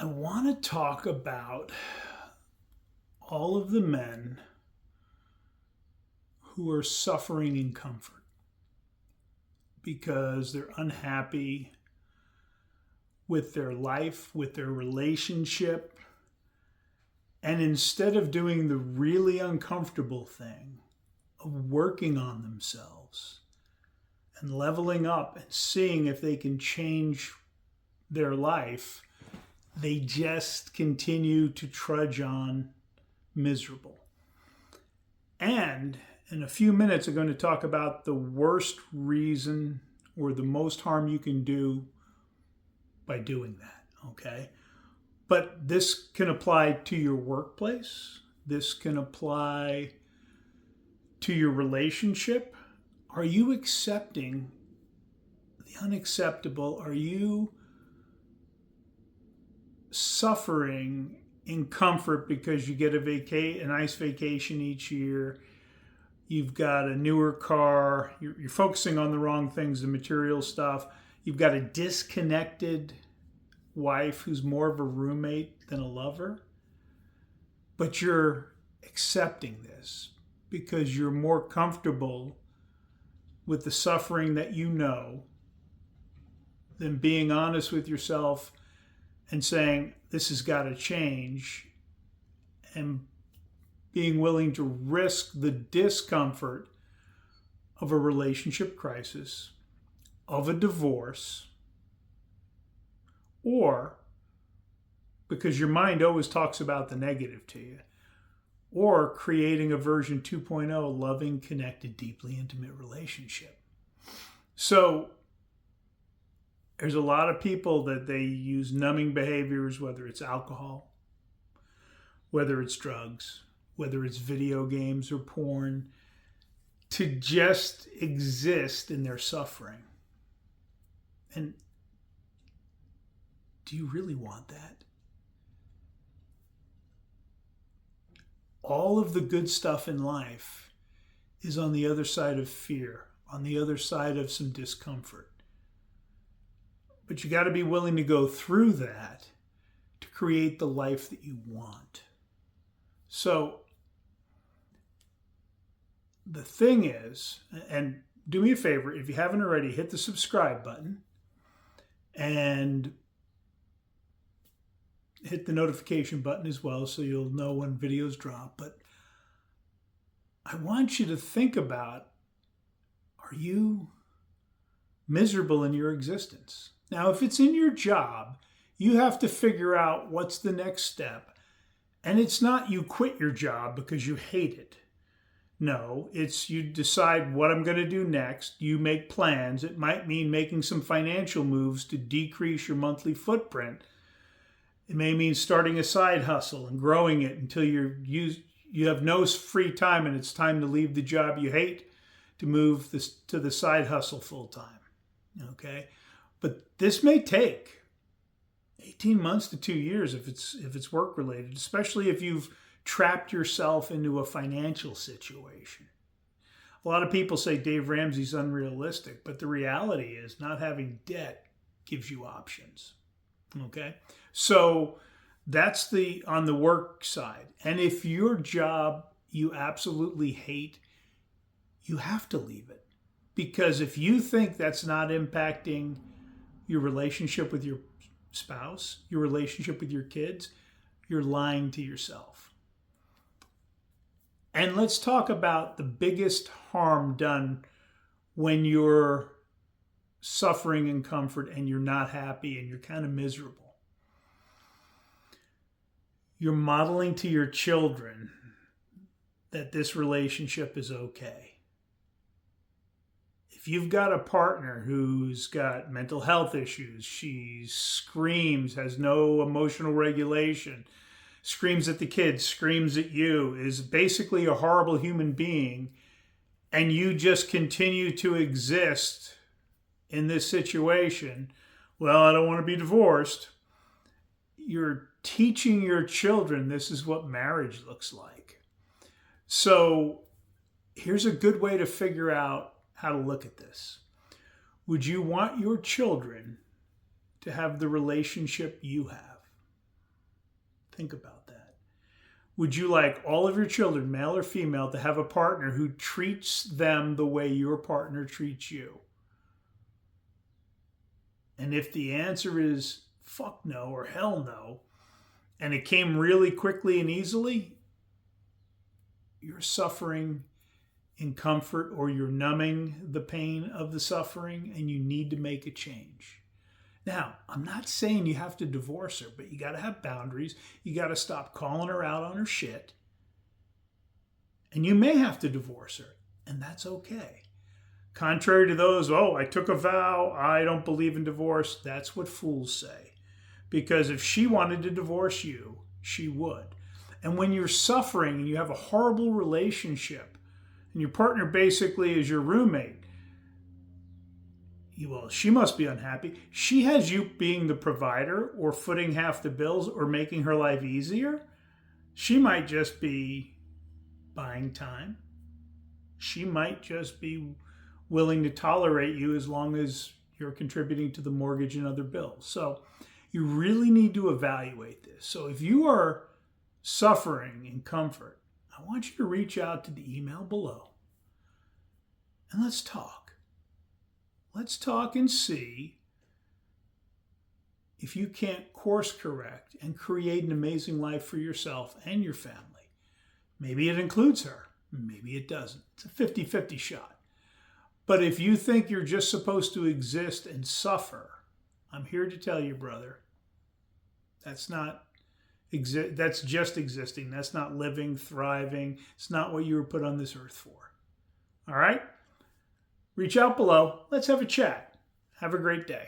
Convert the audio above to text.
I want to talk about all of the men who are suffering in comfort because they're unhappy with their life, with their relationship. And instead of doing the really uncomfortable thing of working on themselves and leveling up and seeing if they can change their life, they just continue to trudge on miserable. And in a few minutes, I'm going to talk about the worst reason or the most harm you can do by doing that. Okay. But this can apply to your workplace. This can apply to your relationship. Are you accepting the unacceptable? Are you suffering in comfort because you get a nice vacation each year? You've got a newer car. You're focusing on the wrong things, the material stuff. You've got a disconnected wife who's more of a roommate than a lover. But you're accepting this because you're more comfortable with the suffering that you know than being honest with yourself and saying, this has got to change, and being willing to risk the discomfort of a relationship crisis, of a divorce, or because your mind always talks about the negative to you, or creating a version 2.0 loving, connected, deeply intimate relationship. So there's a lot of people that they use numbing behaviors, whether it's alcohol, whether it's drugs, whether it's video games or porn, to just exist in their suffering. And do you really want that? All of the good stuff in life is on the other side of fear, on the other side of some discomfort. But you got to be willing to go through that to create the life that you want. So the thing is, and do me a favor, if you haven't already, hit the subscribe button and hit the notification button as well so you'll know when videos drop. But I want you to think about, are you miserable in your existence? Now, if it's in your job, you have to figure out what's the next step. And it's not you quit your job because you hate it. No, it's you decide what I'm going to do next. You make plans. It might mean making some financial moves to decrease your monthly footprint. It may mean starting a side hustle and growing it until you have no free time and it's time to leave the job you hate to move to the side hustle full time. Okay? But this may take 18 months to 2 years if it's work related, especially if you've trapped yourself into a financial situation. A lot of people say Dave Ramsey's unrealistic, but the reality is not having debt gives you options. Okay? So that's on the work side. And if your job you absolutely hate, you have to leave it. Because if you think that's not impacting your relationship with your spouse, your relationship with your kids, you're lying to yourself. And let's talk about the biggest harm done when you're suffering in comfort and you're not happy and you're kind of miserable. You're modeling to your children that this relationship is okay. If you've got a partner who's got mental health issues, she screams, has no emotional regulation, screams at the kids, screams at you, is basically a horrible human being, and you just continue to exist in this situation, well, I don't want to be divorced. You're teaching your children this is what marriage looks like. So here's a good way to figure out how to look at this. Would you want your children to have the relationship you have? Think about that. Would you like all of your children, male or female, to have a partner who treats them the way your partner treats you? And if the answer is fuck no or hell no, and it came really quickly and easily, you're suffering in comfort, or you're numbing the pain of the suffering, and you need to make a change. Now, I'm not saying you have to divorce her, but you got to have boundaries. You got to stop calling her out on her shit. And you may have to divorce her, and that's okay. Contrary to those, oh, I took a vow, I don't believe in divorce, that's what fools say. Because if she wanted to divorce you, she would. And when you're suffering and you have a horrible relationship, and your partner basically is your roommate, well, she must be unhappy. She has you being the provider or footing half the bills or making her life easier. She might just be buying time. She might just be willing to tolerate you as long as you're contributing to the mortgage and other bills. So you really need to evaluate this. So if you are suffering in comfort, I want you to reach out to the email below and let's talk. Let's talk and see if you can't course correct and create an amazing life for yourself and your family. Maybe it includes her. Maybe it doesn't. It's a 50-50 shot. But if you think you're just supposed to exist and suffer, I'm here to tell you, brother, that's just existing. That's not living, thriving. It's not what you were put on this earth for. All right? Reach out below. Let's have a chat. Have a great day.